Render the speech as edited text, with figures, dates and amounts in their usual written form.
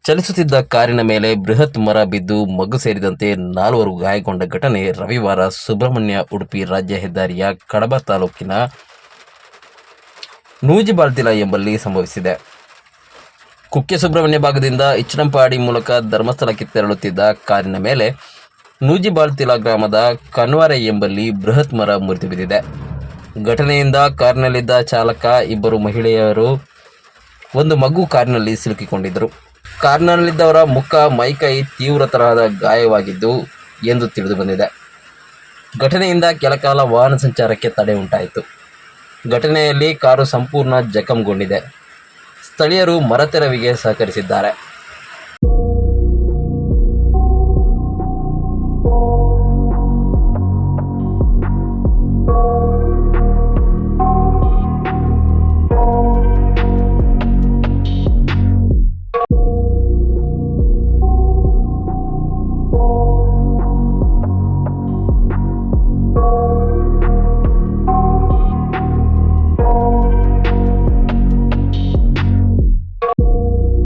ಚಲಿಸುತ್ತಿದ್ದ ಕಾರಿನ ಮೇಲೆ ಬೃಹತ್ ಮರ ಬಿದ್ದು ಮಗು ಸೇರಿದಂತೆ 4 ಗಾಯಗೊಂಡ ಘಟನೆ ರವಿವಾರ ಸುಬ್ರಹ್ಮಣ್ಯ ಉಡುಪಿ ರಾಜ್ಯ ಹೆದ್ದಾರಿಯ ಕಡಬ ತಾಲೂಕಿನ ನೂಜಿಬಾಳ್ತಿಲ ಎಂಬಲ್ಲಿ ಸಂಭವಿಸಿದೆ. ಕುಕ್ಕೆ ಸುಬ್ರಹ್ಮಣ್ಯ ಭಾಗದಿಂದ ಇಚ್ಚನಂಪಾಡಿ ಮೂಲಕ ಧರ್ಮಸ್ಥಳಕ್ಕೆ ತೆರಳುತ್ತಿದ್ದ ಕಾರಿನ ಮೇಲೆ ನೂಜಿಬಾಳ್ತಿಲ ಗ್ರಾಮದ ಕನ್ವಾರೆ ಎಂಬಲ್ಲಿ ಬೃಹತ್ ಮರ ಮುರಿದು ಬಿದ್ದಿದೆ. ಘಟನೆಯಿಂದ ಕಾರಿನಲ್ಲಿದ್ದ ಚಾಲಕ, 2 ಮಹಿಳೆಯರು, 1 ಮಗು ಕಾರಿನಲ್ಲಿ ಸಿಲುಕಿಕೊಂಡಿದ್ದರು. ಕಾರಿನಲ್ಲಿದ್ದವರ ಮುಖ, ಮೈಕೈ ತೀವ್ರ ತರಹದ ಗಾಯವಾಗಿದ್ದು ಎಂದು ತಿಳಿದು ಬಂದಿದೆ. ಘಟನೆಯಿಂದ ಕೆಲಕಾಲ ವಾಹನ ಸಂಚಾರಕ್ಕೆ ತಡೆ ಉಂಟಾಯಿತು. ಘಟನೆಯಲ್ಲಿ ಕಾರು ಸಂಪೂರ್ಣ ಜಖಂಗೊಂಡಿದೆ. ಸ್ಥಳೀಯರು ಮರ ತೆರವಿಗೆ ಸಹಕರಿಸಿದ್ದಾರೆ.